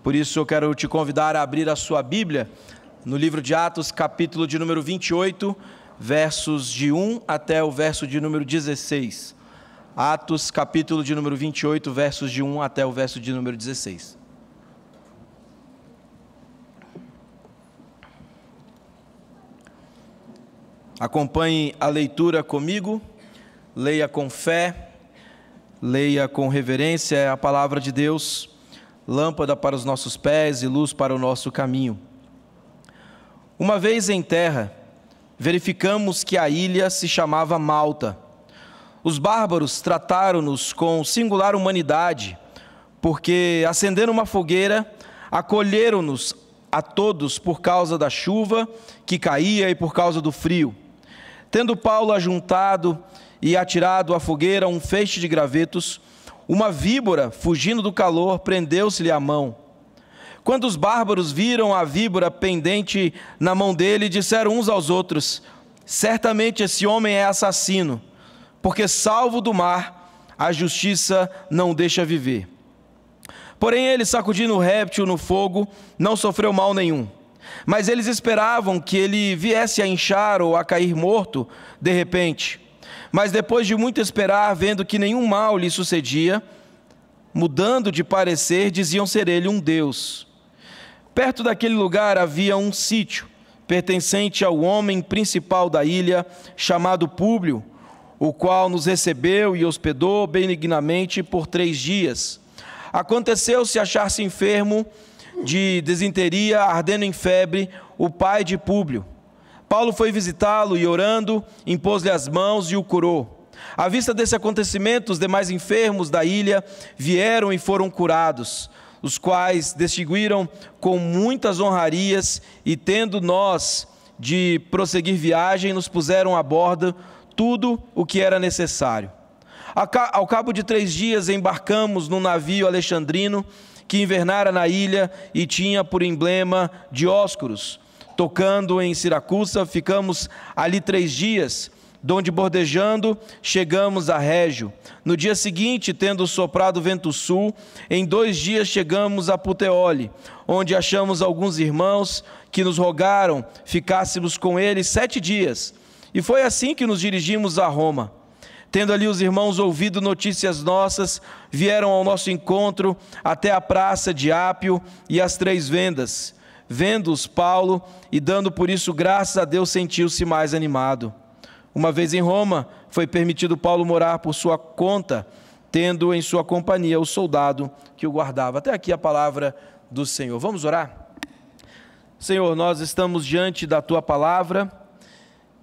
Por isso eu quero te convidar a abrir a sua Bíblia no livro de Atos, capítulo de número 28, versos de 1 até o verso de número 16. Atos, capítulo de número 28, versos de 1 até o verso de número 16. Acompanhe a leitura comigo, leia com fé, leia com reverência, é a palavra de Deus, lâmpada para os nossos pés e luz para o nosso caminho. Uma vez em terra, verificamos que a ilha se chamava Malta. Os bárbaros trataram-nos com singular humanidade, porque, acendendo uma fogueira, acolheram-nos a todos por causa da chuva que caía e por causa do frio. Tendo Paulo ajuntado e atirado à fogueira um feixe de gravetos, uma víbora, fugindo do calor, prendeu-se-lhe a mão. Quando os bárbaros viram a víbora pendente na mão dele, disseram uns aos outros: certamente esse homem é assassino, porque salvo do mar, a justiça não o deixa viver. Porém ele, sacudindo o réptil no fogo, não sofreu mal nenhum. Mas eles esperavam que ele viesse a inchar ou a cair morto de repente. Mas depois de muito esperar, vendo que nenhum mal lhe sucedia, mudando de parecer, diziam ser ele um deus. Perto daquele lugar havia um sítio, pertencente ao homem principal da ilha, chamado Públio, o qual nos recebeu e hospedou benignamente por 3 dias. Aconteceu-se achar-se enfermo de desinteria, ardendo em febre, o pai de Públio. Paulo foi visitá-lo e, orando, impôs-lhe as mãos e o curou. À vista desse acontecimento, os demais enfermos da ilha vieram e foram curados, os quais distinguiram com muitas honrarias e, tendo nós de prosseguir viagem, nos puseram a bordo tudo o que era necessário. Ao cabo de 3 dias, embarcamos num navio alexandrino que invernara na ilha e tinha por emblema Dióscuros. Tocando em Siracusa, ficamos ali 3 dias, donde bordejando chegamos a Régio. No dia seguinte, tendo soprado vento sul, em 2 dias chegamos a Puteoli, onde achamos alguns irmãos que nos rogaram ficássemos com eles 7 dias. E foi assim que nos dirigimos a Roma. Tendo ali os irmãos ouvido notícias nossas, vieram ao nosso encontro até a praça de Ápio e as 3 vendas. Vendo-os Paulo, e dando por isso graças a Deus, sentiu-se mais animado. Uma vez em Roma, foi permitido Paulo morar por sua conta, tendo em sua companhia o soldado que o guardava. Até aqui a palavra do Senhor. Vamos orar? Senhor, nós estamos diante da Tua palavra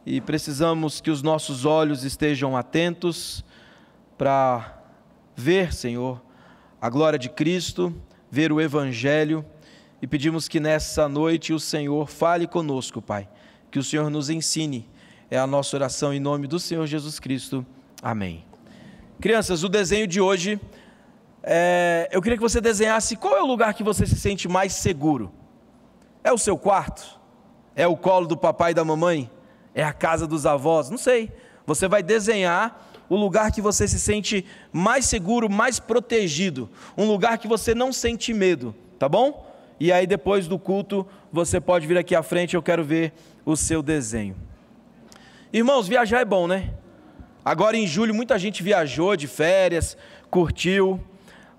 e precisamos que os nossos olhos estejam atentos para ver, Senhor, a glória de Cristo, ver o Evangelho, e pedimos que nessa noite o Senhor fale conosco, Pai, que o Senhor nos ensine. É a nossa oração em nome do Senhor Jesus Cristo. Amém. Crianças, o desenho de hoje, eu queria que você desenhasse qual é o lugar que você se sente mais seguro. É o seu quarto? É o colo do papai e da mamãe? É a casa dos avós? Não sei. Você vai desenhar o lugar que você se sente mais seguro, mais protegido. Um lugar que você não sente medo, tá bom? E aí depois do culto, você pode vir aqui à frente, eu quero ver o seu desenho. Irmãos, viajar é bom, né? Agora em julho muita gente viajou de férias, curtiu.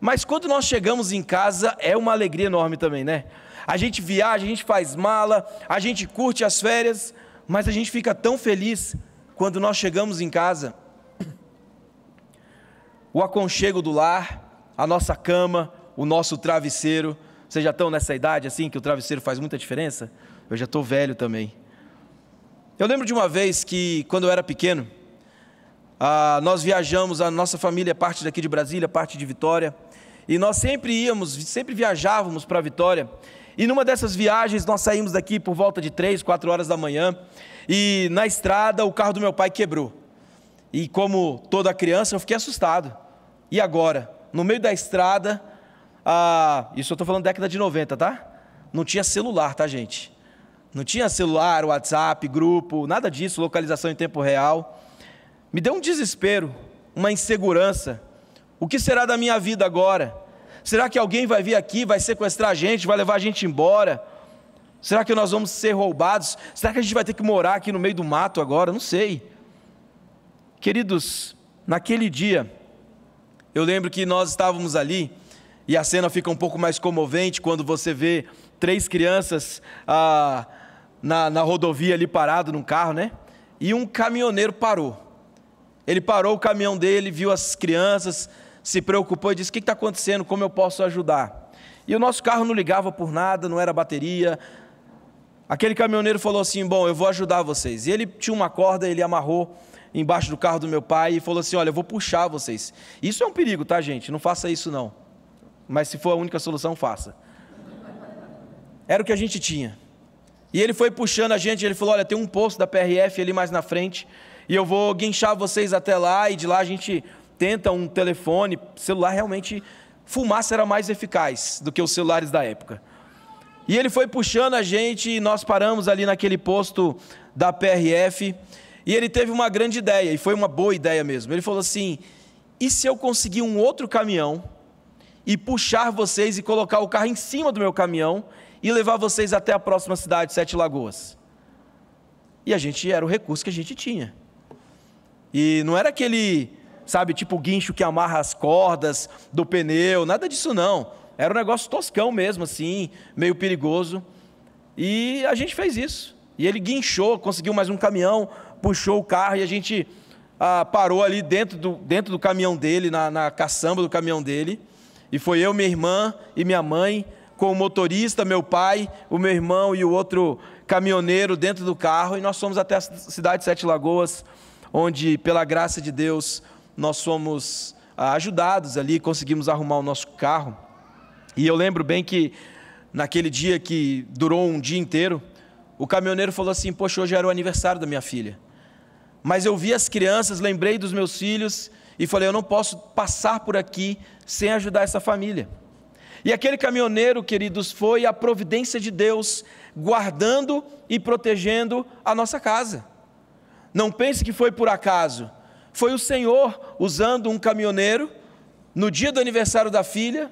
Mas quando nós chegamos em casa, é uma alegria enorme também, né? A gente viaja, a gente faz mala, a gente curte as férias, mas a gente fica tão feliz quando nós chegamos em casa. O aconchego do lar, a nossa cama, o nosso travesseiro. Vocês já estão nessa idade assim que o travesseiro faz muita diferença? Eu já estou velho também. Eu lembro de uma vez que, quando eu era pequeno, nós viajamos, a nossa família é parte daqui de Brasília, parte de Vitória, e nós sempre viajávamos para Vitória. E numa dessas viagens nós saímos daqui por volta de 3, 4 horas da manhã, e na estrada o carro do meu pai quebrou. E como toda criança eu fiquei assustado. E agora? No meio da estrada, isso eu estou falando década de 90, tá? Não tinha celular, tá, gente? Não tinha celular, WhatsApp, grupo, nada disso, localização em tempo real. Me deu um desespero, uma insegurança. O que será da minha vida agora? Será que alguém vai vir aqui, vai sequestrar a gente, vai levar a gente embora? Será que nós vamos ser roubados? Será que a gente vai ter que morar aqui no meio do mato agora? Não sei. Queridos, naquele dia, eu lembro que nós estávamos ali, e a cena fica um pouco mais comovente quando você vê 3 crianças na rodovia ali parado num carro, né? E um caminhoneiro parou. Ele parou o caminhão dele, viu as crianças, se preocupou e disse: o que está acontecendo? Como eu posso ajudar? E o nosso carro não ligava por nada, não era bateria. Aquele caminhoneiro falou assim: bom, eu vou ajudar vocês. E ele tinha uma corda, ele amarrou embaixo do carro do meu pai e falou assim: olha, eu vou puxar vocês. Isso é um perigo, tá, gente? Não faça isso não. Mas se for a única solução, faça. Era o que a gente tinha. E ele foi puxando a gente, ele falou: olha, tem um posto da PRF ali mais na frente, e eu vou guinchar vocês até lá, e de lá a gente tenta um telefone, celular. Realmente, fumaça era mais eficaz do que os celulares da época. E ele foi puxando a gente, e nós paramos ali naquele posto da PRF, e ele teve uma grande ideia, e foi uma boa ideia mesmo. Ele falou assim: e se eu conseguir um outro caminhão, e puxar vocês e colocar o carro em cima do meu caminhão, e levar vocês até a próxima cidade, 7 Lagoas? E a gente, era o recurso que a gente tinha. E não era aquele, sabe, tipo guincho que amarra as cordas do pneu, nada disso não. Era um negócio toscão mesmo, assim, meio perigoso. E a gente fez isso. E ele guinchou, conseguiu mais um caminhão, puxou o carro, e a gente parou ali dentro do caminhão dele, na caçamba do caminhão dele. E foi eu, minha irmã e minha mãe, com o motorista, meu pai, o meu irmão e o outro caminhoneiro dentro do carro, e nós fomos até a cidade de 7 Lagoas, onde, pela graça de Deus, nós fomos ajudados ali, conseguimos arrumar o nosso carro. E eu lembro bem que, naquele dia que durou um dia inteiro, o caminhoneiro falou assim: poxa, hoje era o aniversário da minha filha. Mas eu vi as crianças, lembrei dos meus filhos, e falei: eu não posso passar por aqui sem ajudar essa família. E aquele caminhoneiro, queridos, foi a providência de Deus, guardando e protegendo a nossa casa. Não pense que foi por acaso. Foi o Senhor usando um caminhoneiro, no dia do aniversário da filha,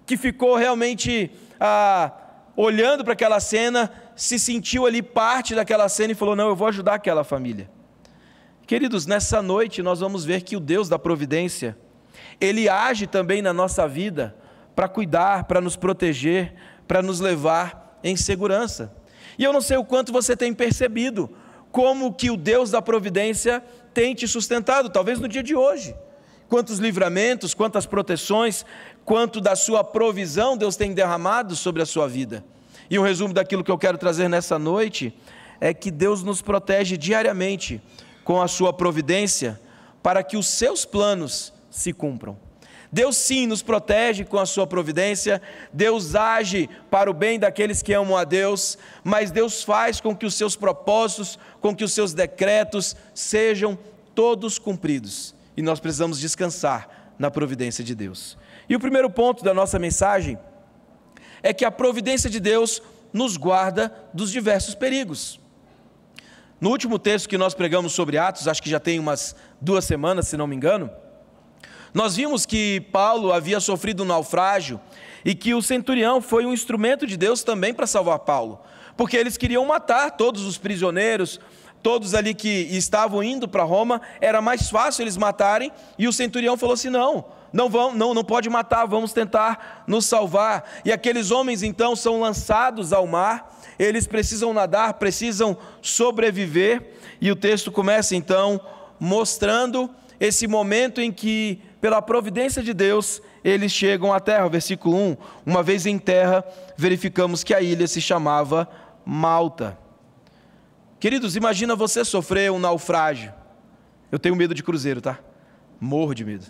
que ficou realmente olhando para aquela cena, se sentiu ali parte daquela cena e falou: não, eu vou ajudar aquela família. Queridos, nessa noite nós vamos ver que o Deus da providência, Ele age também na nossa vida, para cuidar, para nos proteger, para nos levar em segurança. E eu não sei o quanto você tem percebido, como que o Deus da providência tem te sustentado, talvez no dia de hoje. Quantos livramentos, quantas proteções, quanto da sua provisão Deus tem derramado sobre a sua vida. E um resumo daquilo que eu quero trazer nessa noite, é que Deus nos protege diariamente com a sua providência, para que os seus planos se cumpram. Deus sim nos protege com a sua providência, Deus age para o bem daqueles que amam a Deus, mas Deus faz com que os seus propósitos, com que os seus decretos sejam todos cumpridos, e nós precisamos descansar na providência de Deus. E o primeiro ponto da nossa mensagem é que a providência de Deus nos guarda dos diversos perigos. No último texto que nós pregamos sobre Atos, acho que já tem umas 2 semanas, se não me engano, nós vimos que Paulo havia sofrido um naufrágio e que o centurião foi um instrumento de Deus também para salvar Paulo, porque eles queriam matar todos os prisioneiros, todos ali que estavam indo para Roma, era mais fácil eles matarem, e o centurião falou assim: não pode matar, vamos tentar nos salvar. E aqueles homens então são lançados ao mar, eles precisam nadar, precisam sobreviver, e o texto começa então mostrando esse momento em que, pela providência de Deus, eles chegam à terra. Versículo 1, uma vez em terra, verificamos que a ilha se chamava Malta. Queridos, imagina você sofrer um naufrágio. Eu tenho medo de cruzeiro, tá? Morro de medo.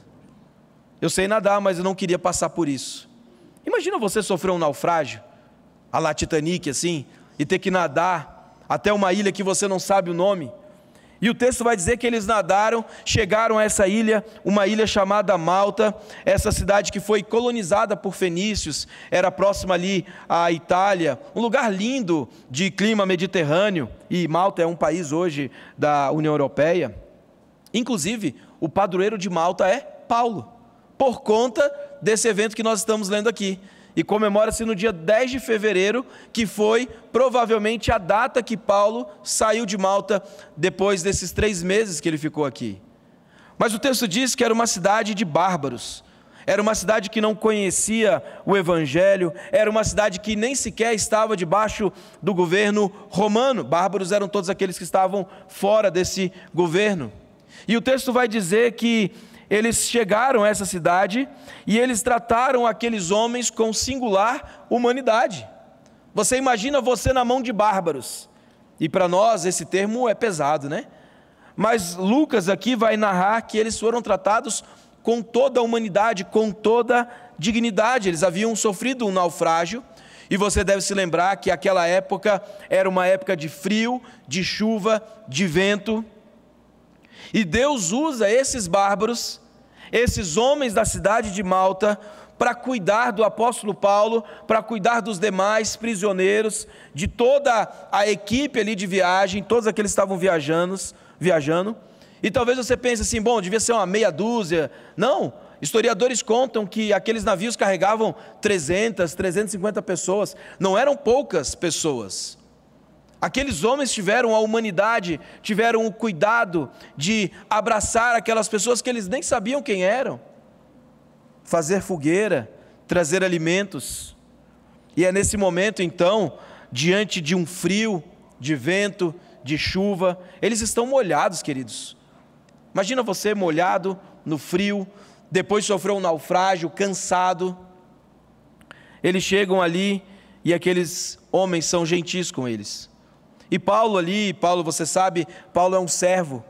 Eu sei nadar, mas eu não queria passar por isso. Imagina você sofrer um naufrágio, a la Titanic assim, e ter que nadar até uma ilha que você não sabe o nome. E o texto vai dizer que eles nadaram, chegaram a essa ilha, uma ilha chamada Malta, essa cidade que foi colonizada por fenícios, era próxima ali à Itália, um lugar lindo de clima mediterrâneo, e Malta é um país hoje da União Europeia. Inclusive, o padroeiro de Malta é Paulo. por conta desse evento que nós estamos lendo aqui. E comemora-se no dia 10 de fevereiro, que foi provavelmente a data que Paulo saiu de Malta depois desses 3 meses que ele ficou aqui. Mas o texto diz que era uma cidade de bárbaros, era uma cidade que não conhecia o Evangelho, era uma cidade que nem sequer estava debaixo do governo romano. Bárbaros eram todos aqueles que estavam fora desse governo. E o texto vai dizer que eles chegaram a essa cidade e eles trataram aqueles homens com singular humanidade. Você imagina você na mão de bárbaros. E para nós esse termo é pesado, né? Mas Lucas aqui vai narrar que eles foram tratados com toda a humanidade, com toda a dignidade. Eles haviam sofrido um naufrágio, e você deve se lembrar que aquela época era uma época de frio, de chuva, de vento. E Deus usa esses bárbaros, esses homens da cidade de Malta, para cuidar do apóstolo Paulo, para cuidar dos demais prisioneiros, de toda a equipe ali de viagem, todos aqueles que estavam viajando. E talvez você pense assim, bom, devia ser uma meia dúzia. Não, historiadores contam que aqueles navios carregavam 300, 350 pessoas, não eram poucas pessoas. Aqueles homens tiveram a humanidade, tiveram o cuidado de abraçar aquelas pessoas que eles nem sabiam quem eram, fazer fogueira, trazer alimentos. E é nesse momento então, diante de um frio, de vento, de chuva, eles estão molhados, queridos. Imagina você molhado no frio, depois sofreu um naufrágio, cansado. Eles chegam ali e aqueles homens são gentis com eles. E Paulo, você sabe, Paulo é um servo.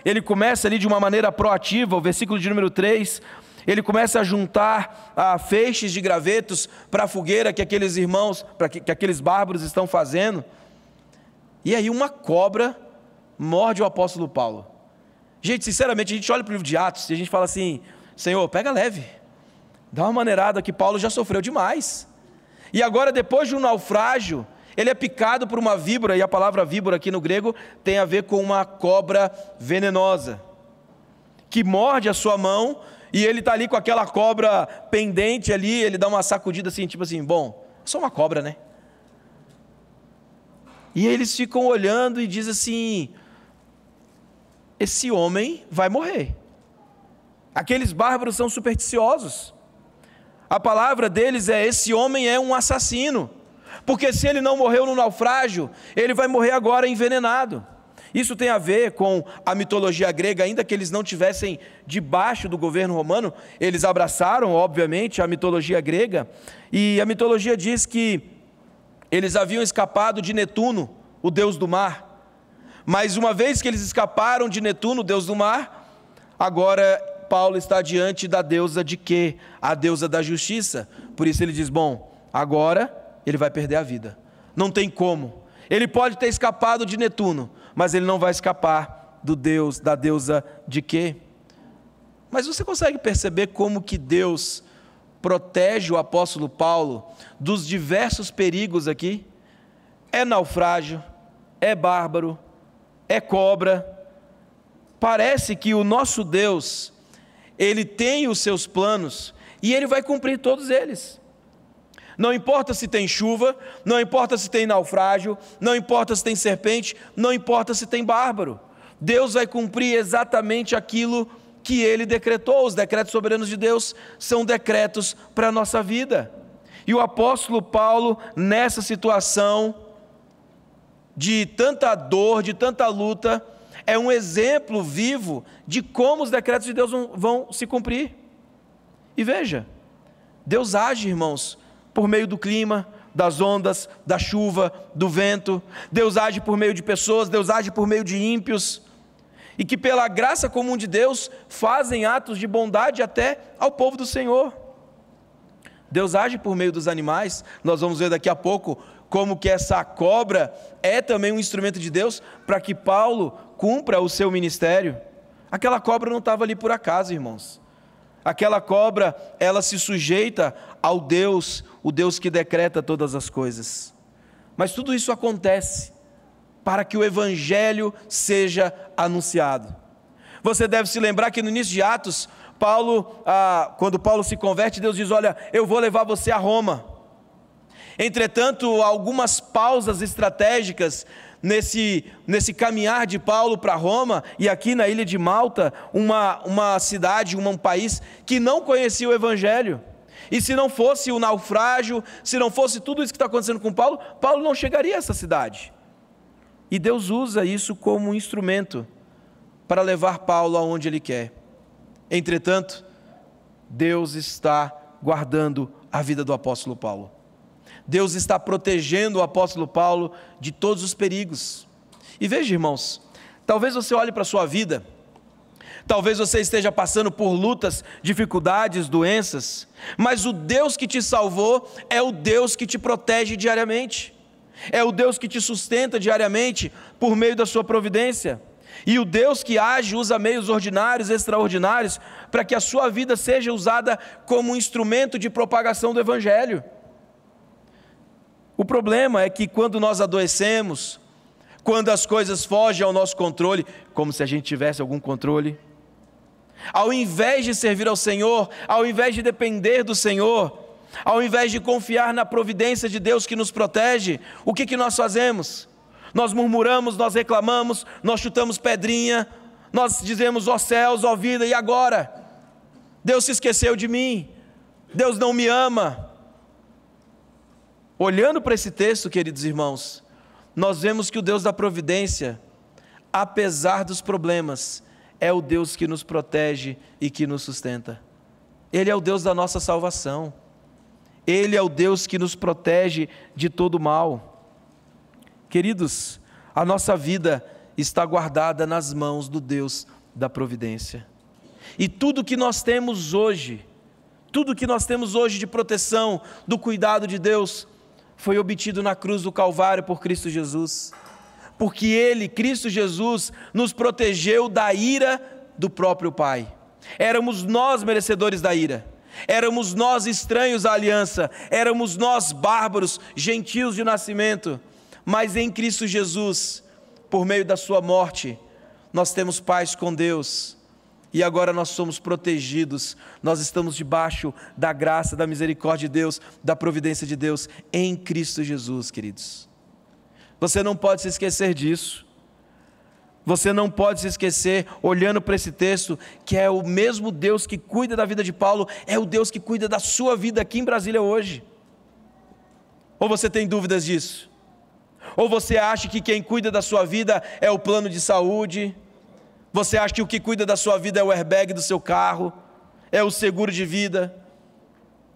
Ele começa ali de uma maneira proativa, o versículo de número 3, ele começa a juntar feixes de gravetos para a fogueira que aqueles irmãos, que aqueles bárbaros estão fazendo. E aí uma cobra morde o apóstolo Paulo. Gente, sinceramente, a gente olha para o livro de Atos e a gente fala assim, Senhor, pega leve, dá uma maneirada que Paulo já sofreu demais. E agora, depois de um naufrágio, ele é picado por uma víbora, e a palavra víbora aqui no grego tem a ver com uma cobra venenosa, que morde a sua mão, e ele está ali com aquela cobra pendente ali, ele dá uma sacudida assim, tipo assim, bom, é só uma cobra, né? E eles ficam olhando e dizem assim, esse homem vai morrer. Aqueles bárbaros são supersticiosos. A palavra deles é, esse homem é um assassino. Porque se ele não morreu no naufrágio, ele vai morrer agora envenenado. Isso tem a ver com a mitologia grega, ainda que eles não tivessem debaixo do governo romano, eles abraçaram, obviamente, a mitologia grega, e a mitologia diz que eles haviam escapado de Netuno, o deus do mar. Mas uma vez que eles escaparam de Netuno, o deus do mar, agora Paulo está diante da deusa de Quê? A deusa da justiça. Por isso ele diz, bom, agora ele vai perder a vida. Não tem como. Ele pode ter escapado de Netuno, mas ele não vai escapar da deusa de Quê? Mas você consegue perceber como que Deus protege o apóstolo Paulo dos diversos perigos aqui? É naufrágio, é bárbaro, é cobra. Parece que o nosso Deus, Ele tem os seus planos e Ele vai cumprir todos eles. Não importa se tem chuva, não importa se tem naufrágio, não importa se tem serpente, não importa se tem bárbaro. Deus vai cumprir exatamente aquilo que Ele decretou. Os decretos soberanos de Deus são decretos para a nossa vida. E o apóstolo Paulo, nessa situação de tanta dor, de tanta luta, é um exemplo vivo de como os decretos de Deus vão se cumprir. E veja, Deus age, irmãos, por meio do clima, das ondas, da chuva, do vento. Deus age por meio de pessoas, Deus age por meio de ímpios, e que pela graça comum de Deus fazem atos de bondade até ao povo do Senhor. Deus age por meio dos animais. Nós vamos ver daqui a pouco como que essa cobra é também um instrumento de Deus para que Paulo cumpra o seu ministério. Aquela cobra não estava ali por acaso, irmãos. Aquela cobra, ela se sujeita ao Deus, o Deus que decreta todas as coisas. Mas tudo isso acontece para que o Evangelho seja anunciado. Você deve se lembrar que no início de Atos, quando Paulo se converte, Deus diz: olha, eu vou levar você a Roma. Entretanto, algumas pausas estratégicas nesse caminhar de Paulo para Roma, e aqui na ilha de Malta, uma cidade, um país que não conhecia o Evangelho. E se não fosse o naufrágio, se não fosse tudo isso que está acontecendo com Paulo, Paulo não chegaria a essa cidade. E Deus usa isso como um instrumento para levar Paulo aonde Ele quer. Entretanto, Deus está guardando a vida do apóstolo Paulo. Deus está protegendo o apóstolo Paulo de todos os perigos. E veja, irmãos, talvez você olhe para a sua vida, talvez você esteja passando por lutas, dificuldades, doenças, mas o Deus que te salvou é o Deus que te protege diariamente, é o Deus que te sustenta diariamente por meio da sua providência. E o Deus que age usa meios ordinários, extraordinários, para que a sua vida seja usada como um instrumento de propagação do Evangelho. O problema é que quando nós adoecemos, quando as coisas fogem ao nosso controle, como se a gente tivesse algum controle, ao invés de servir ao Senhor, ao invés de depender do Senhor, ao invés de confiar na providência de Deus que nos protege, o que nós fazemos? Nós murmuramos, nós reclamamos, nós chutamos pedrinha, nós dizemos: ó céus, ó vida, e agora? Deus se esqueceu de mim, Deus não me ama. Olhando para esse texto, queridos irmãos, nós vemos que o Deus da providência, apesar dos problemas, é o Deus que nos protege e que nos sustenta. Ele é o Deus da nossa salvação. Ele é o Deus que nos protege de todo mal. Queridos, a nossa vida está guardada nas mãos do Deus da providência. E tudo que nós temos hoje, de proteção, do cuidado de Deus, foi obtido na cruz do Calvário por Cristo Jesus. Porque Ele, Cristo Jesus, nos protegeu da ira do próprio Pai. Éramos nós merecedores da ira. Éramos nós estranhos à aliança. Éramos nós bárbaros, gentios de nascimento. Mas em Cristo Jesus, por meio da sua morte, nós temos paz com Deus. E agora nós somos protegidos, nós estamos debaixo da graça, da misericórdia de Deus, da providência de Deus, em Cristo Jesus, queridos. Você não pode se esquecer disso. Você não pode se esquecer, olhando para esse texto, que é o mesmo Deus que cuida da vida de Paulo, é o Deus que cuida da sua vida aqui em Brasília hoje. Ou você tem dúvidas disso? Ou você acha que quem cuida da sua vida é o plano de saúde? Você acha que o que cuida da sua vida é o airbag do seu carro? É o seguro de vida?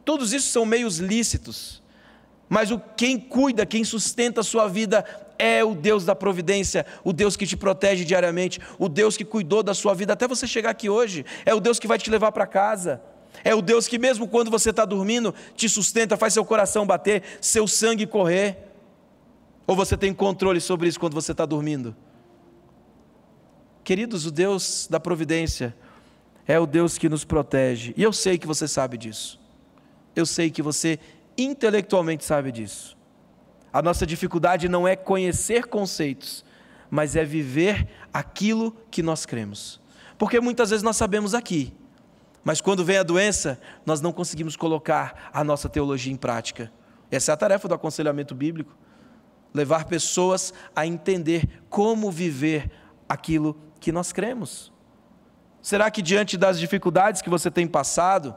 Todos isso são meios lícitos. Mas quem cuida, quem sustenta a sua vida é o Deus da providência, o Deus que te protege diariamente, o Deus que cuidou da sua vida até você chegar aqui hoje. É o Deus que vai te levar para casa. É o Deus que mesmo quando você está dormindo, te sustenta, faz seu coração bater, seu sangue correr. Ou você tem controle sobre isso quando você está dormindo? Queridos, o Deus da providência é o Deus que nos protege. E eu sei que você sabe disso. Eu sei que você intelectualmente sabe disso. A nossa dificuldade não é conhecer conceitos, mas é viver aquilo que nós cremos. Porque muitas vezes nós sabemos aqui, mas quando vem a doença, nós não conseguimos colocar a nossa teologia em prática. Essa é a tarefa do aconselhamento bíblico. Levar pessoas a entender como viver aquilo que nós cremos. Será que diante das dificuldades que você tem passado,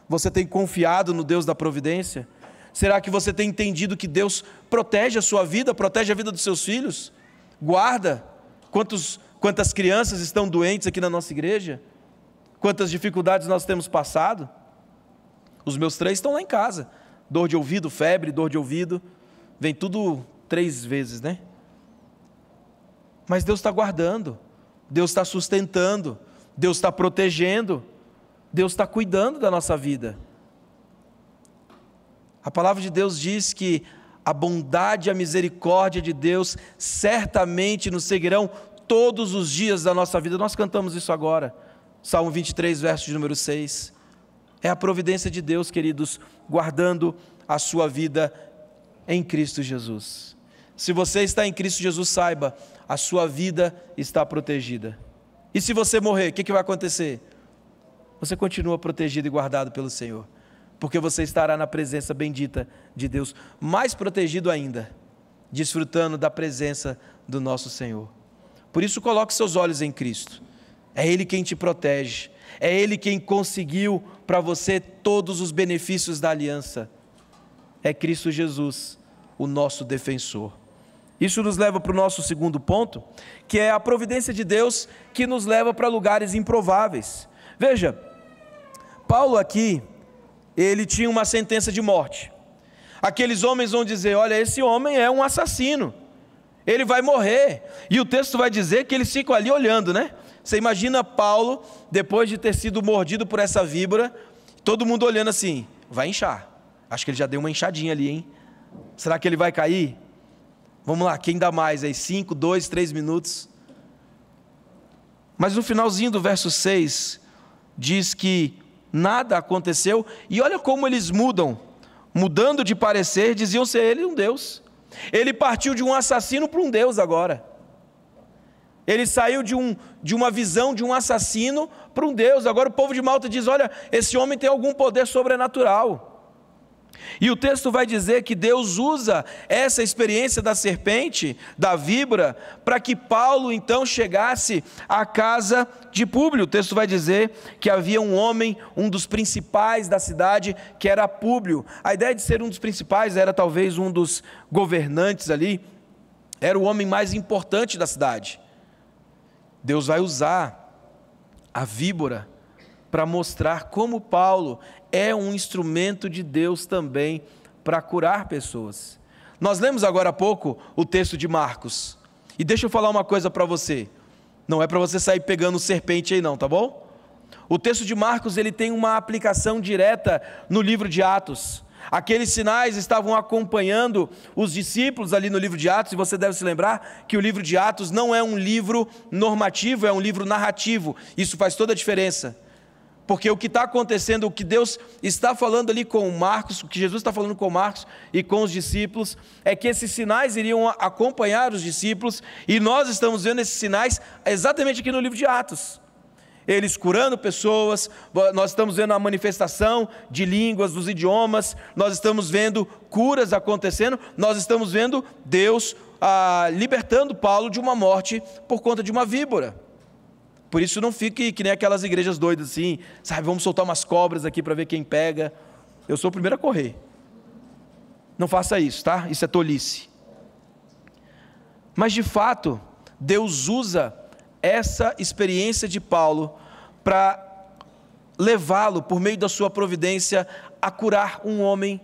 você tem confiado no Deus da providência? Será que você tem entendido que Deus protege a sua vida, protege a vida dos seus filhos? Guarda? Quantas crianças estão doentes aqui na nossa igreja? Quantas dificuldades nós temos passado? Os meus 3 estão lá em casa. Dor de ouvido, febre, dor de ouvido. Vem tudo 3 vezes, né? Mas Deus está guardando. Deus está sustentando, Deus está protegendo, Deus está cuidando da nossa vida. A palavra de Deus diz que a bondade e a misericórdia de Deus certamente nos seguirão todos os dias da nossa vida. Nós cantamos isso agora, Salmo 23, verso de número 6. É a providência de Deus, queridos, guardando a sua vida em Cristo Jesus. Se você está em Cristo Jesus, saiba, a sua vida está protegida. E se você morrer, o que vai acontecer? você continua protegido e guardado pelo Senhor, porque você estará na presença bendita de Deus, mais protegido ainda, desfrutando da presença do nosso Senhor. Por isso, coloque seus olhos em Cristo. É Ele quem te protege, é Ele quem conseguiu para você todos os benefícios da aliança. É Cristo Jesus, o nosso defensor. Isso nos leva para o nosso segundo ponto, que é a providência de Deus que nos leva para lugares improváveis. Veja, Paulo aqui, ele tinha uma sentença de morte. Aqueles homens vão dizer: olha, esse homem é um assassino, ele vai morrer. E o texto vai dizer que eles ficam ali olhando, né? Você imagina Paulo, depois de ter sido mordido por essa víbora, todo mundo olhando assim: vai inchar. Acho que ele já deu uma inchadinha ali, hein? Será que ele vai cair? Vamos lá, quem dá mais aí? 5, 2, 3 minutos. Mas no finalzinho do verso 6, diz que nada aconteceu, e olha como eles mudando de parecer, diziam ser ele um Deus. Ele partiu de um assassino para um Deus agora. Ele saiu de uma visão de um assassino para um Deus. Agora o povo de Malta diz: olha, esse homem tem algum poder sobrenatural. E o texto vai dizer que Deus usa essa experiência da serpente, da víbora, para que Paulo então chegasse à casa de Públio. O texto vai dizer que havia um homem, um dos principais da cidade, que era Públio. A ideia de ser um dos principais era talvez um dos governantes ali, era o homem mais importante da cidade. Deus vai usar a víbora para mostrar como Paulo é um instrumento de Deus também para curar pessoas. Nós lemos agora há pouco o texto de Marcos, e deixa eu falar uma coisa para você, não é para você sair pegando serpente aí não, tá bom? O texto de Marcos, ele tem uma aplicação direta no livro de Atos. Aqueles sinais estavam acompanhando os discípulos ali no livro de Atos, e você deve se lembrar que o livro de Atos não é um livro normativo, é um livro narrativo. Isso faz toda a diferença, porque o que está acontecendo, o que Deus está falando ali com Marcos, o que Jesus está falando com Marcos e com os discípulos, é que esses sinais iriam acompanhar os discípulos, e nós estamos vendo esses sinais exatamente aqui no livro de Atos. Eles curando pessoas, nós estamos vendo a manifestação de línguas, dos idiomas, nós estamos vendo curas acontecendo, nós estamos vendo Deus libertando Paulo de uma morte por conta de uma víbora. Por isso não fique que nem aquelas igrejas doidas assim, sabe, vamos soltar umas cobras aqui para ver quem pega. Eu sou o primeiro a correr. Não faça isso, tá? Isso é tolice. Mas de fato, Deus usa essa experiência de Paulo para levá-lo, por meio da sua providência, a curar um homem,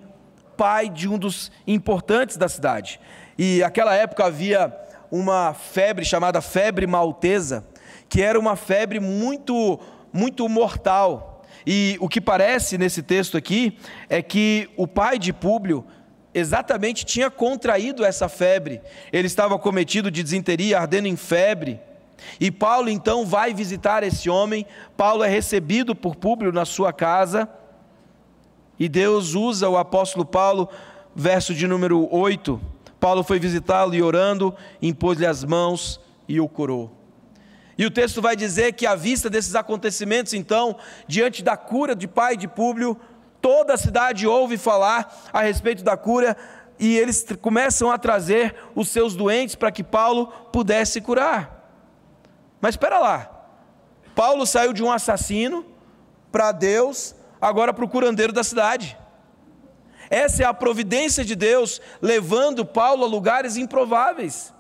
pai de um dos importantes da cidade. E naquela época havia uma febre chamada febre maltesa, que era uma febre muito, muito mortal. E o que parece nesse texto aqui é que o pai de Públio exatamente tinha contraído essa febre. Ele estava acometido de disenteria, ardendo em febre. E Paulo então vai visitar esse homem. Paulo é recebido por Públio na sua casa. E Deus usa o apóstolo Paulo, verso de número 8. Paulo foi visitá-lo e orando, impôs-lhe as mãos e o curou. E o texto vai dizer que à vista desses acontecimentos, então, diante da cura de pai de Públio, toda a cidade ouve falar a respeito da cura, e eles começam a trazer os seus doentes para que Paulo pudesse curar. Mas espera lá, Paulo saiu de um assassino para Deus, agora para o curandeiro da cidade. Essa é a providência de Deus, levando Paulo a lugares improváveis.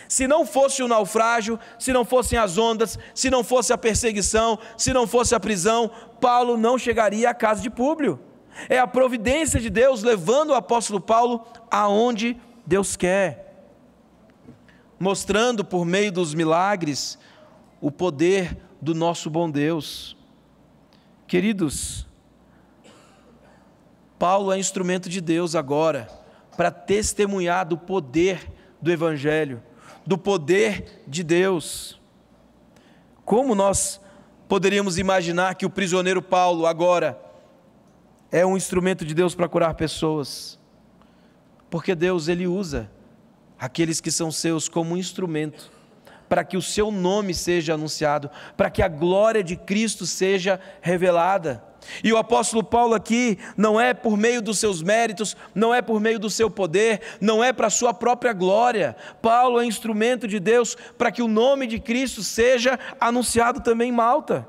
Se não fosse o naufrágio, se não fossem as ondas, se não fosse a perseguição, se não fosse a prisão, Paulo não chegaria à casa de Públio. É a providência de Deus levando o apóstolo Paulo aonde Deus quer, mostrando por meio dos milagres o poder do nosso bom Deus. Queridos, Paulo é instrumento de Deus agora para testemunhar do poder do Evangelho, do poder de Deus. Como nós poderíamos imaginar que o prisioneiro Paulo agora é um instrumento de Deus para curar pessoas? Porque Deus, Ele usa aqueles que são seus como um instrumento para que o seu nome seja anunciado, para que a glória de Cristo seja revelada. E o apóstolo Paulo aqui não é por meio dos seus méritos, não é por meio do seu poder, não é para a sua própria glória. Paulo é instrumento de Deus para que o nome de Cristo seja anunciado também em Malta.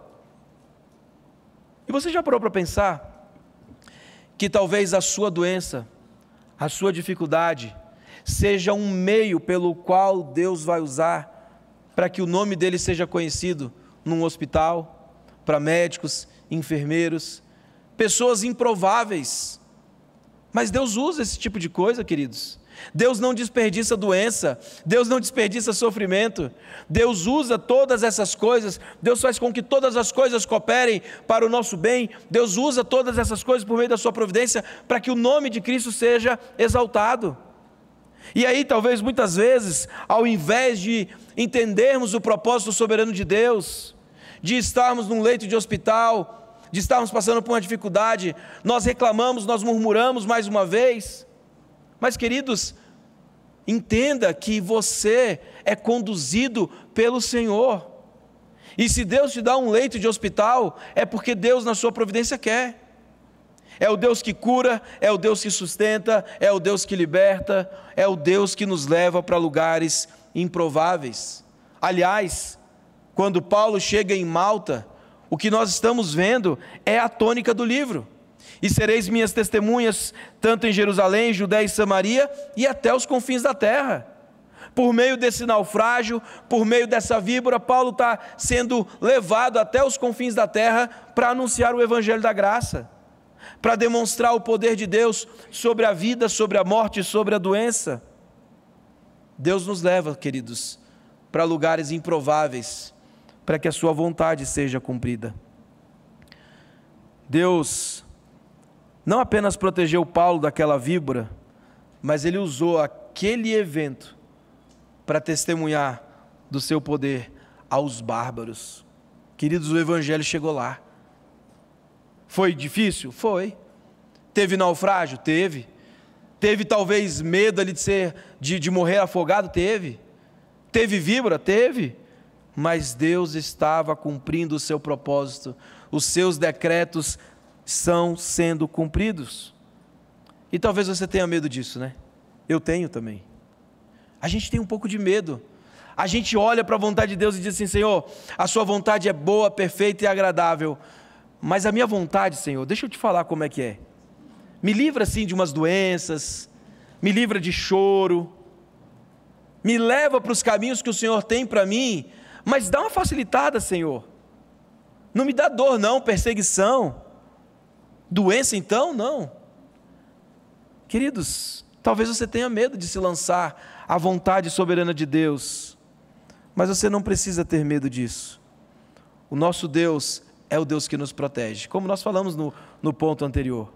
E você já parou para pensar que talvez a sua doença, a sua dificuldade, seja um meio pelo qual Deus vai usar para que o nome dele seja conhecido num hospital, para médicos, enfermeiros, pessoas improváveis? Mas Deus usa esse tipo de coisa, queridos. Deus não desperdiça doença, Deus não desperdiça sofrimento, Deus usa todas essas coisas, Deus faz com que todas as coisas cooperem para o nosso bem, Deus usa todas essas coisas por meio da sua providência, para que o nome de Cristo seja exaltado. E aí talvez muitas vezes, ao invés de entendermos o propósito soberano de Deus, de estarmos num leito de hospital, de estarmos passando por uma dificuldade, nós reclamamos, nós murmuramos mais uma vez. Mas queridos, entenda que você é conduzido pelo Senhor, e se Deus te dá um leito de hospital, é porque Deus na sua providência quer. É o Deus que cura, é o Deus que sustenta, é o Deus que liberta, é o Deus que nos leva para lugares improváveis. Aliás, quando Paulo chega em Malta, o que nós estamos vendo é a tônica do livro. E sereis minhas testemunhas, tanto em Jerusalém, Judéia e Samaria, e até os confins da terra. Por meio desse naufrágio, por meio dessa víbora, Paulo está sendo levado até os confins da terra para anunciar o evangelho da graça, para demonstrar o poder de Deus sobre a vida, sobre a morte e sobre a doença. Deus nos leva, queridos, para lugares improváveis, para que a sua vontade seja cumprida. Deus não apenas protegeu Paulo daquela víbora, mas ele usou aquele evento para testemunhar do seu poder aos bárbaros. Queridos, o evangelho chegou lá. Foi difícil? Foi. Teve naufrágio? Teve. Teve talvez medo ali de morrer afogado? Teve. Teve víbora? Teve. Mas Deus estava cumprindo o seu propósito. Os seus decretos estão sendo cumpridos. E talvez você tenha medo disso, né? Eu tenho também. A gente tem um pouco de medo. A gente olha para a vontade de Deus e diz assim: Senhor, a sua vontade é boa, perfeita e agradável. Mas a minha vontade, Senhor, deixa eu te falar como é que é. Me livra assim de umas doenças, me livra de choro, me leva para os caminhos que o Senhor tem para mim, mas dá uma facilitada, Senhor. Não me dá dor não, perseguição, doença então, não. Queridos, talvez você tenha medo de se lançar à vontade soberana de Deus, mas você não precisa ter medo disso. O nosso Deus é o Deus que nos protege, como nós falamos no ponto anterior.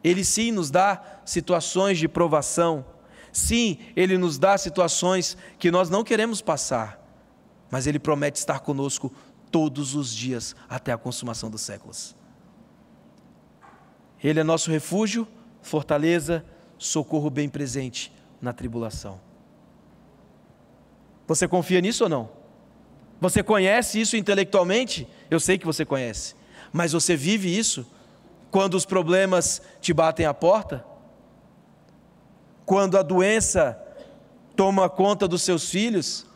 Ele sim nos dá situações de provação, sim, Ele nos dá situações que nós não queremos passar, mas Ele promete estar conosco todos os dias até a consumação dos séculos. Ele é nosso refúgio, fortaleza, socorro bem presente na tribulação. Você confia nisso ou não? Você conhece isso intelectualmente? Eu sei que você conhece, mas você vive isso quando os problemas te batem à porta? Quando a doença toma conta dos seus filhos?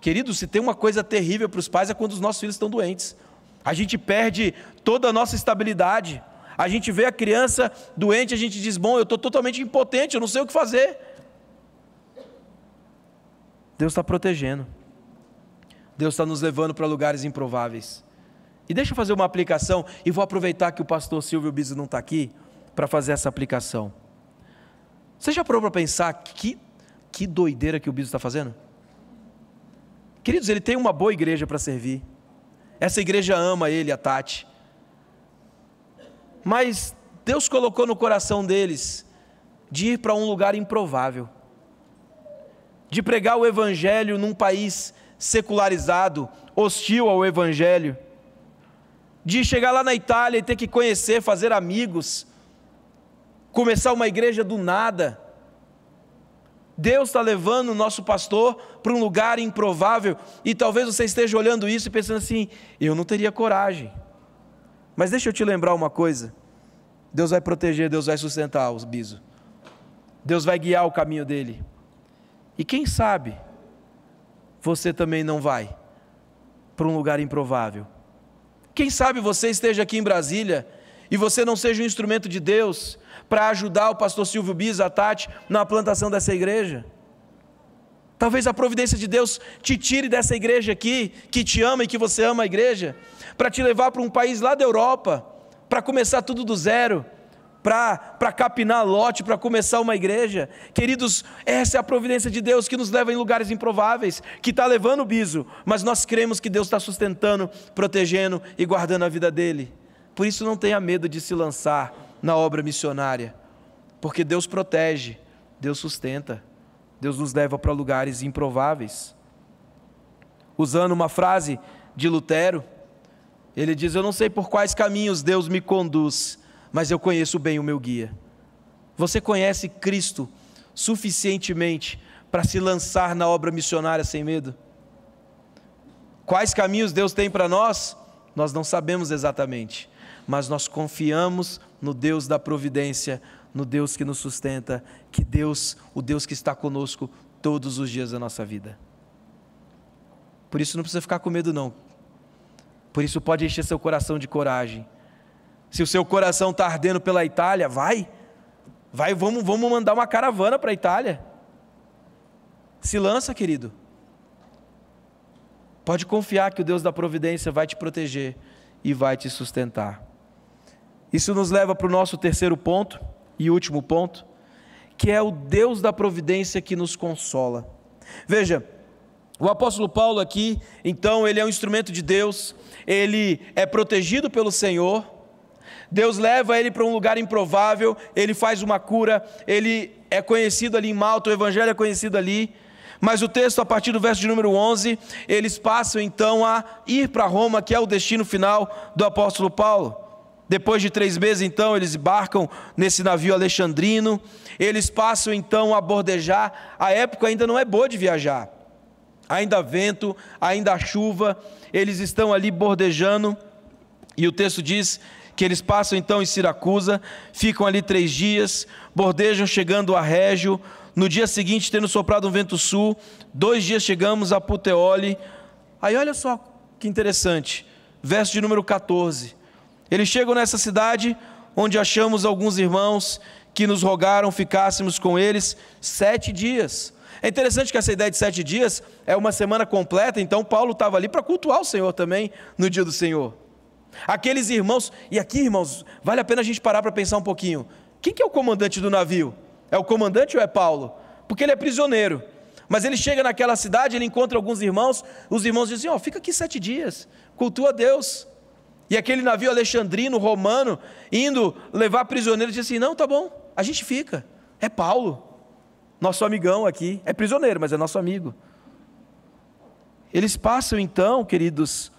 Querido, se tem uma coisa terrível para os pais é quando os nossos filhos estão doentes. A gente perde toda a nossa estabilidade. A gente vê a criança doente, a gente diz: bom, eu estou totalmente impotente, eu não sei o que fazer. Deus está protegendo. Deus está nos levando para lugares improváveis. E deixa eu fazer uma aplicação, e vou aproveitar que o pastor Silvio Biso não está aqui, para fazer essa aplicação. Você já parou para pensar que doideira que o Biso está fazendo? Queridos, ele tem uma boa igreja para servir. Essa igreja ama ele, a Tati. Mas Deus colocou no coração deles de ir para um lugar improvável, de pregar o evangelho num país secularizado, hostil ao evangelho, de chegar lá na Itália e ter que conhecer, fazer amigos, começar uma igreja do nada. Deus está levando o nosso pastor para um lugar improvável, e talvez você esteja olhando isso e pensando assim: eu não teria coragem. Mas deixa eu te lembrar uma coisa: Deus vai proteger, Deus vai sustentar o Biso, Deus vai guiar o caminho dele, e quem sabe você também não vai para um lugar improvável. Quem sabe você esteja aqui em Brasília e você não seja um instrumento de Deus para ajudar o pastor Silvio Biso, a Tati, na plantação dessa igreja. Talvez a providência de Deus te tire dessa igreja aqui, que te ama e que você ama a igreja, para te levar para um país lá da Europa, para começar tudo do zero, para capinar lote, para começar uma igreja. Queridos, essa é a providência de Deus que nos leva em lugares improváveis, que está levando o Biso, mas nós cremos que Deus está sustentando, protegendo e guardando a vida dele. Por isso não tenha medo de se lançar na obra missionária, porque Deus protege, Deus sustenta, Deus nos leva para lugares improváveis. Usando uma frase de Lutero, ele diz: eu não sei por quais caminhos Deus me conduz, mas eu conheço bem o meu guia. Você conhece Cristo suficientemente para se lançar na obra missionária sem medo? Quais caminhos Deus tem para nós? Nós não sabemos exatamente, mas nós confiamos no Deus da providência, no Deus que nos sustenta, que Deus, o Deus que está conosco todos os dias da nossa vida. Por isso não precisa ficar com medo não. Por isso pode encher seu coração de coragem. Se o seu coração está ardendo pela Itália, vai, vamos mandar uma caravana para a Itália. Se lança, querido. Pode confiar que o Deus da providência vai te proteger e vai te sustentar. Isso nos leva para o nosso terceiro ponto e último ponto, que é o Deus da providência que nos consola. Veja, o apóstolo Paulo aqui, então, ele é um instrumento de Deus, ele é protegido pelo Senhor, Deus leva ele para um lugar improvável, ele faz uma cura, ele é conhecido ali em Malta, o evangelho é conhecido ali, mas o texto, a partir do verso de número 11, eles passam então a ir para Roma, que é o destino final do apóstolo Paulo. Depois de 3 meses, então, eles embarcam nesse navio alexandrino, eles passam então a bordejar. A época ainda não é boa de viajar, ainda há vento, ainda há chuva, eles estão ali bordejando, e o texto diz que eles passam então em Siracusa, ficam ali 3 dias, bordejam chegando a Régio. No dia seguinte, tendo soprado um vento sul, 2 dias chegamos a Puteoli. Aí olha só que interessante, verso de número 14, eles chegam nessa cidade, onde achamos alguns irmãos que nos rogaram ficássemos com eles 7 dias. É interessante que essa ideia de 7 dias é uma semana completa, então Paulo estava ali para cultuar o Senhor também no dia do Senhor. Aqueles irmãos, e aqui, irmãos, vale a pena a gente parar para pensar um pouquinho. Quem que é o comandante do navio? É o comandante ou é Paulo? Porque ele é prisioneiro, mas ele chega naquela cidade, ele encontra alguns irmãos, os irmãos dizem: ó, fica aqui 7 dias, cultua a Deus. E aquele navio alexandrino, romano, indo levar prisioneiros, diz assim: não, tá bom, a gente fica. É Paulo, nosso amigão aqui, é prisioneiro, mas é nosso amigo. Eles passam então, queridos,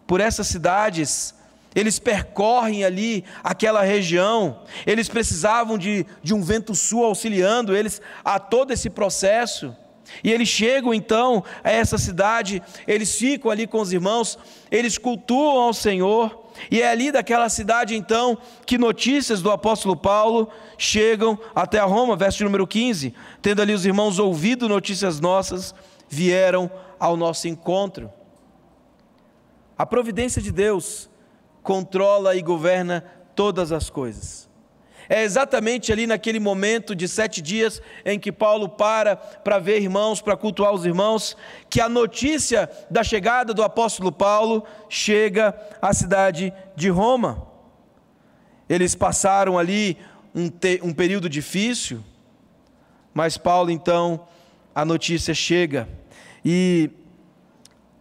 por essas cidades, eles percorrem ali aquela região, eles precisavam de um vento sul auxiliando eles a todo esse processo, e eles chegam então a essa cidade, eles ficam ali com os irmãos, eles cultuam ao Senhor, e é ali daquela cidade então que notícias do apóstolo Paulo chegam até a Roma, verso número 15, tendo ali os irmãos ouvido notícias nossas, vieram ao nosso encontro. A providência de Deus controla e governa todas as coisas. É exatamente ali naquele momento de 7 dias em que Paulo para ver irmãos, para cultuar os irmãos, que a notícia da chegada do apóstolo Paulo chega à cidade de Roma. Eles passaram ali um período difícil, mas Paulo então, a notícia chega, e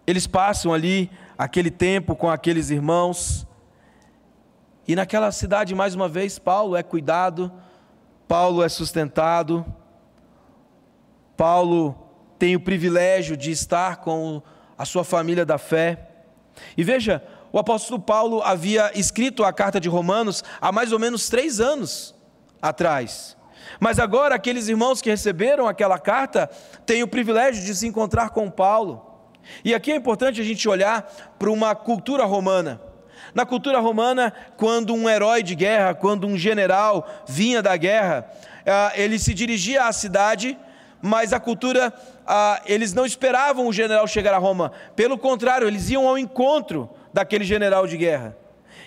eles passam ali aquele tempo com aqueles irmãos, e naquela cidade, mais uma vez, Paulo é cuidado, Paulo é sustentado, Paulo tem o privilégio de estar com a sua família da fé. E veja, o apóstolo Paulo havia escrito a carta de Romanos há mais ou menos 3 anos atrás. Mas agora aqueles irmãos que receberam aquela carta têm o privilégio de se encontrar com Paulo. E aqui é importante a gente olhar para uma cultura romana. Na cultura romana, quando um herói de guerra, quando um general vinha da guerra, ele se dirigia à cidade, mas a cultura, eles não esperavam o general chegar a Roma. Pelo contrário, eles iam ao encontro daquele general de guerra.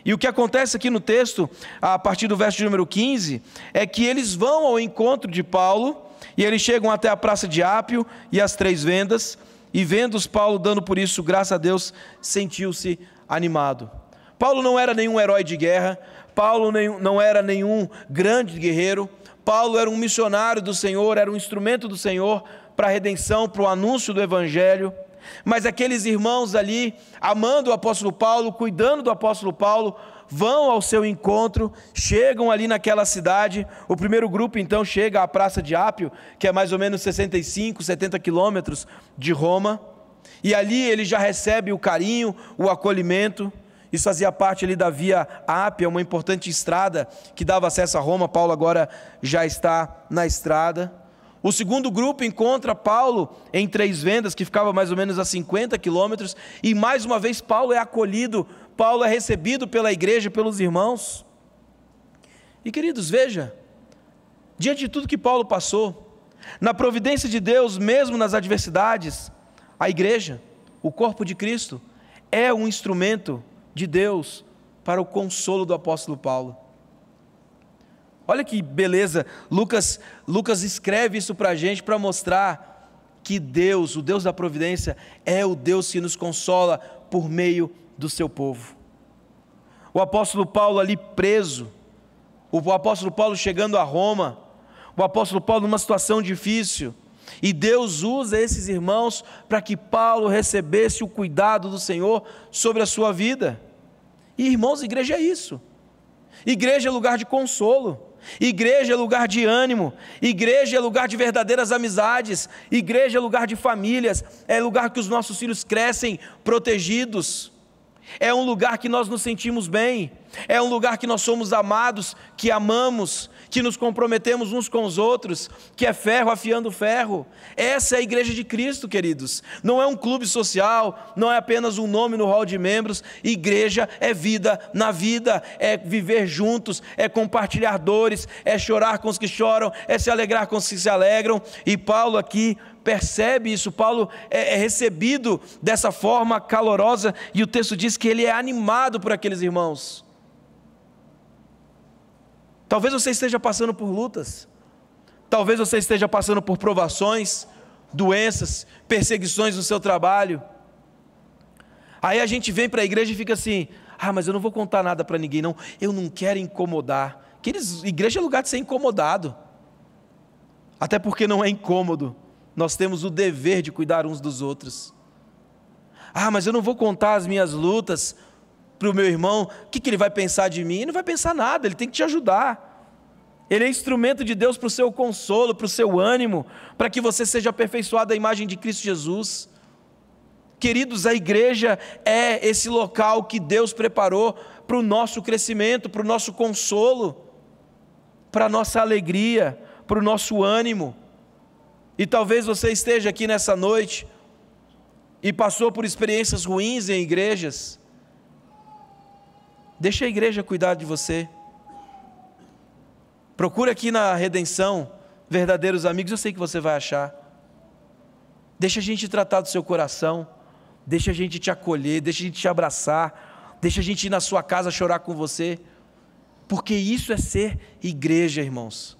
E o que acontece aqui no texto, a partir do verso de número 15, é que eles vão ao encontro de Paulo, e eles chegam até a praça de Ápio e as 3 vendas, e vendo-os Paulo dando por isso graças a Deus, sentiu-se animado. Paulo não era nenhum herói de guerra, Paulo não era nenhum grande guerreiro, Paulo era um missionário do Senhor, era um instrumento do Senhor para a redenção, para o anúncio do Evangelho. Mas aqueles irmãos ali, amando o apóstolo Paulo, cuidando do apóstolo Paulo, vão ao seu encontro, chegam ali naquela cidade. O primeiro grupo então chega à praça de Ápio, que é mais ou menos 65, 70 quilômetros de Roma, e ali ele já recebe o carinho, o acolhimento. Isso fazia parte ali da Via Ápia, uma importante estrada que dava acesso a Roma. Paulo agora já está na estrada. O segundo grupo encontra Paulo em 3 vendas, que ficava mais ou menos a 50 quilômetros, e mais uma vez Paulo é acolhido, Paulo é recebido pela igreja, pelos irmãos. E queridos, veja, diante de tudo que Paulo passou, na providência de Deus, mesmo nas adversidades, a igreja, o corpo de Cristo, é um instrumento de Deus para o consolo do apóstolo Paulo. Olha que beleza, Lucas escreve isso para a gente, para mostrar que Deus, o Deus da providência, é o Deus que nos consola por meio do seu povo. O apóstolo Paulo ali preso, o apóstolo Paulo chegando a Roma, o apóstolo Paulo numa situação difícil, e Deus usa esses irmãos para que Paulo recebesse o cuidado do Senhor sobre a sua vida. E irmãos, igreja é isso, igreja é lugar de consolo, igreja é lugar de ânimo, igreja é lugar de verdadeiras amizades, igreja é lugar de famílias, é lugar que os nossos filhos crescem protegidos, é um lugar que nós nos sentimos bem, é um lugar que nós somos amados, que amamos, que nos comprometemos uns com os outros, que é ferro afiando ferro. Essa é a igreja de Cristo, queridos. Não é um clube social, não é apenas um nome no hall de membros. Igreja é vida na vida, é viver juntos, é compartilhar dores, é chorar com os que choram, é se alegrar com os que se alegram. E Paulo aqui percebe isso, Paulo é recebido dessa forma calorosa, e o texto diz que ele é animado por aqueles irmãos. Talvez você esteja passando por lutas, talvez você esteja passando por provações, doenças, perseguições no seu trabalho. Aí a gente vem para a igreja e fica assim: mas eu não vou contar nada para ninguém não, eu não quero incomodar. Igreja é lugar de ser incomodado, até porque não é incômodo, nós temos o dever de cuidar uns dos outros. Mas eu não vou contar as minhas lutas para o meu irmão, o que ele vai pensar de mim? Ele não vai pensar nada, ele tem que te ajudar. Ele é instrumento de Deus para o seu consolo, para o seu ânimo, para que você seja aperfeiçoado à imagem de Cristo Jesus. Queridos, a igreja é esse local que Deus preparou para o nosso crescimento, para o nosso consolo, para a nossa alegria, para o nosso ânimo. E talvez você esteja aqui nessa noite e passou por experiências ruins em igrejas. Deixa a igreja cuidar de você. Procura aqui na Redenção verdadeiros amigos, eu sei que você vai achar. Deixa a gente tratar do seu coração, deixa a gente te acolher, deixa a gente te abraçar, deixa a gente ir na sua casa chorar com você, porque isso é ser igreja, irmãos.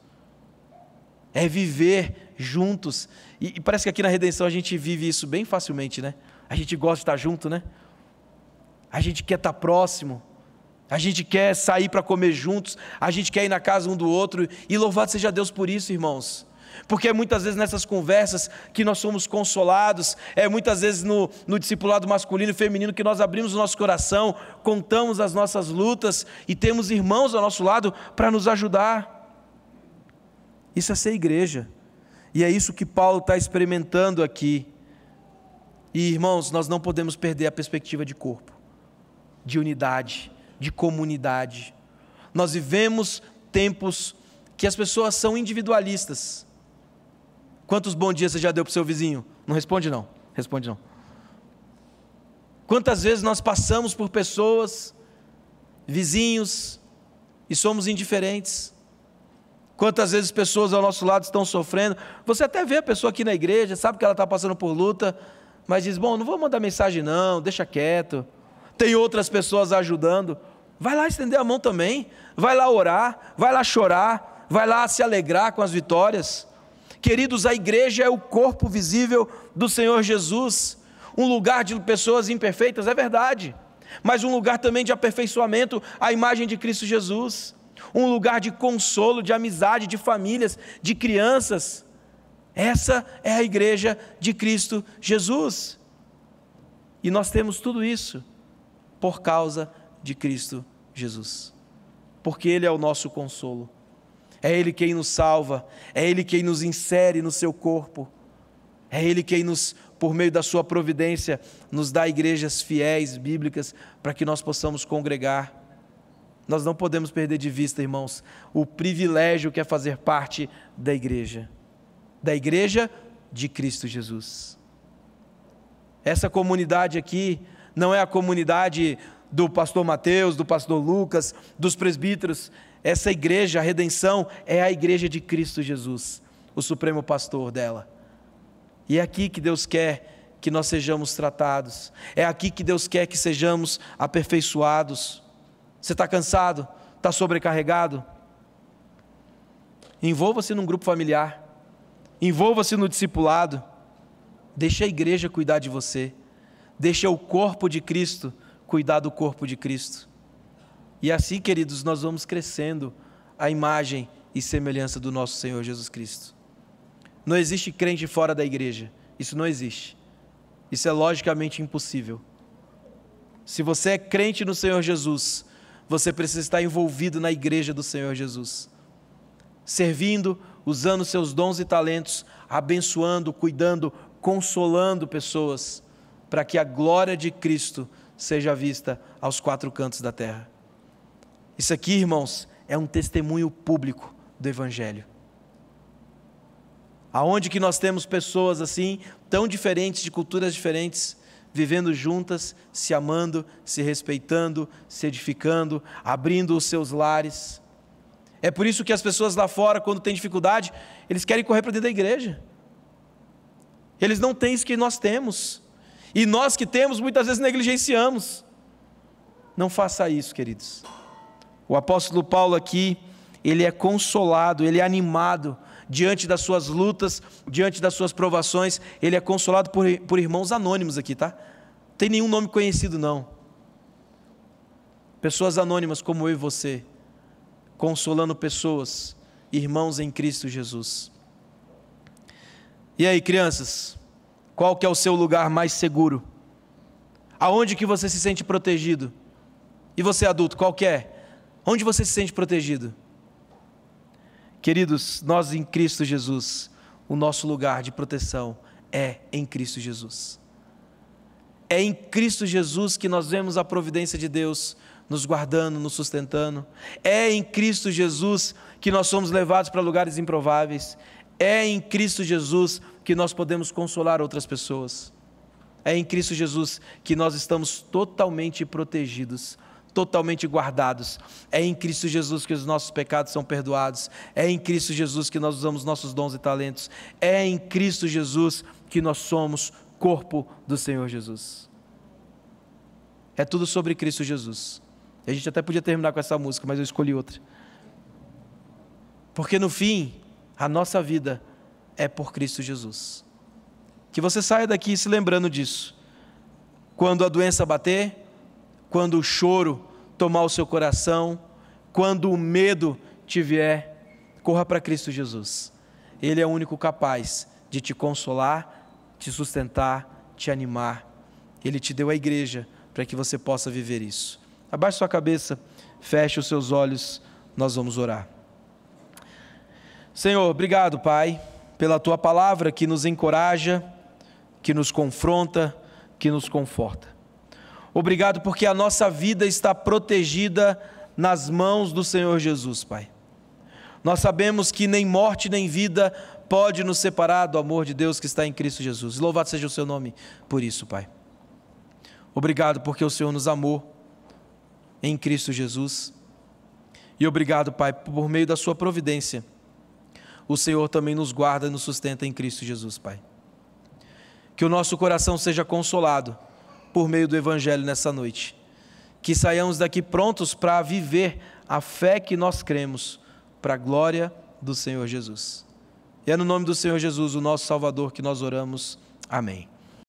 É viver juntos, e parece que aqui na Redenção a gente vive isso bem facilmente, né? A gente gosta de estar junto, né? A gente quer estar próximo, a gente quer sair para comer juntos, a gente quer ir na casa um do outro, e louvado seja Deus por isso, irmãos, porque é muitas vezes nessas conversas que nós somos consolados, é muitas vezes no discipulado masculino e feminino que nós abrimos o nosso coração, contamos as nossas lutas, e temos irmãos ao nosso lado para nos ajudar. Isso é ser igreja, e é isso que Paulo está experimentando aqui. E irmãos, nós não podemos perder a perspectiva de corpo, de unidade, de comunidade. Nós vivemos tempos que as pessoas são individualistas. Quantos bons dias você já deu para o seu vizinho? Não responde não, responde não. Quantas vezes nós passamos por pessoas, vizinhos, e somos indiferentes? Quantas vezes pessoas ao nosso lado estão sofrendo? Você até vê a pessoa aqui na igreja, sabe que ela está passando por luta, mas diz, bom, não vou mandar mensagem não, deixa quieto. Tem outras pessoas ajudando. Vai lá estender a mão também, vai lá orar, vai lá chorar, vai lá se alegrar com as vitórias. Queridos, a igreja é o corpo visível do Senhor Jesus, um lugar de pessoas imperfeitas, é verdade, mas um lugar também de aperfeiçoamento à imagem de Cristo Jesus, um lugar de consolo, de amizade, de famílias, de crianças. Essa é a igreja de Cristo Jesus, e nós temos tudo isso por causa de Cristo Jesus, porque Ele é o nosso consolo, é Ele quem nos salva, é Ele quem nos insere no seu corpo, é Ele quem por meio da sua providência, nos dá igrejas fiéis, bíblicas, para que nós possamos congregar. Nós não podemos perder de vista, irmãos, o privilégio que é fazer parte da igreja de Cristo Jesus. Essa comunidade aqui não é a comunidade do pastor Mateus, do pastor Lucas, dos presbíteros. Essa igreja, a redenção, é a igreja de Cristo Jesus, o supremo pastor dela. E é aqui que Deus quer que nós sejamos tratados, é aqui que Deus quer que sejamos aperfeiçoados. Você está cansado? Está sobrecarregado? Envolva-se num grupo familiar, envolva-se no discipulado, deixe a igreja cuidar de você, deixe o corpo de Cristo cuidar do corpo de Cristo. E assim, queridos, nós vamos crescendo à imagem e semelhança do nosso Senhor Jesus Cristo. Não existe crente fora da igreja, isso não existe, isso é logicamente impossível. Se você é crente no Senhor Jesus, você precisa estar envolvido na igreja do Senhor Jesus, servindo, usando seus dons e talentos, abençoando, cuidando, consolando pessoas, para que a glória de Cristo seja vista aos quatro cantos da terra. Isso aqui, irmãos, é um testemunho público do Evangelho. Aonde que nós temos pessoas assim, tão diferentes, de culturas diferentes, vivendo juntas, se amando, se respeitando, se edificando, abrindo os seus lares. É por isso que as pessoas lá fora, quando têm dificuldade, eles querem correr para dentro da igreja. Eles não têm isso que nós temos. E nós que temos, muitas vezes negligenciamos. Não faça isso, queridos. O apóstolo Paulo aqui, ele é consolado, ele é animado, diante das suas lutas, diante das suas provações, ele é consolado por irmãos anônimos aqui, tá? Não tem nenhum nome conhecido não. Pessoas anônimas como eu e você, consolando pessoas, irmãos em Cristo Jesus. E aí, crianças, qual que é o seu lugar mais seguro? Aonde que você se sente protegido? E você adulto, qual que é? Onde você se sente protegido? Queridos, nós em Cristo Jesus, o nosso lugar de proteção é em Cristo Jesus. É em Cristo Jesus que nós vemos a providência de Deus nos guardando, nos sustentando. É em Cristo Jesus que nós somos levados para lugares improváveis. É em Cristo Jesus que nós podemos consolar outras pessoas. É em Cristo Jesus que nós estamos totalmente protegidos, totalmente guardados. É em Cristo Jesus que os nossos pecados são perdoados. É em Cristo Jesus que nós usamos nossos dons e talentos. É em Cristo Jesus que nós somos corpo do Senhor Jesus. É tudo sobre Cristo Jesus. A gente até podia terminar com essa música, mas eu escolhi outra. Porque no fim, a nossa vida é por Cristo Jesus. Que você saia daqui se lembrando disso. Quando a doença bater, quando o choro tomar o seu coração, quando o medo te vier, corra para Cristo Jesus. Ele é o único capaz de te consolar, te sustentar, te animar. Ele te deu a igreja para que você possa viver isso. Abaixe sua cabeça, feche os seus olhos, nós vamos orar. Senhor, obrigado, Pai, pela Tua palavra que nos encoraja, que nos confronta, que nos conforta. Obrigado porque a nossa vida está protegida nas mãos do Senhor Jesus, Pai. Nós sabemos que nem morte nem vida pode nos separar do amor de Deus que está em Cristo Jesus. Louvado seja o seu nome por isso, Pai. Obrigado porque o Senhor nos amou em Cristo Jesus. E obrigado, Pai, por meio da sua providência, o Senhor também nos guarda e nos sustenta em Cristo Jesus, Pai. Que o nosso coração seja consolado por meio do Evangelho nessa noite. Que saiamos daqui prontos para viver a fé que nós cremos, para a glória do Senhor Jesus. E é no nome do Senhor Jesus, o nosso Salvador, que nós oramos. Amém.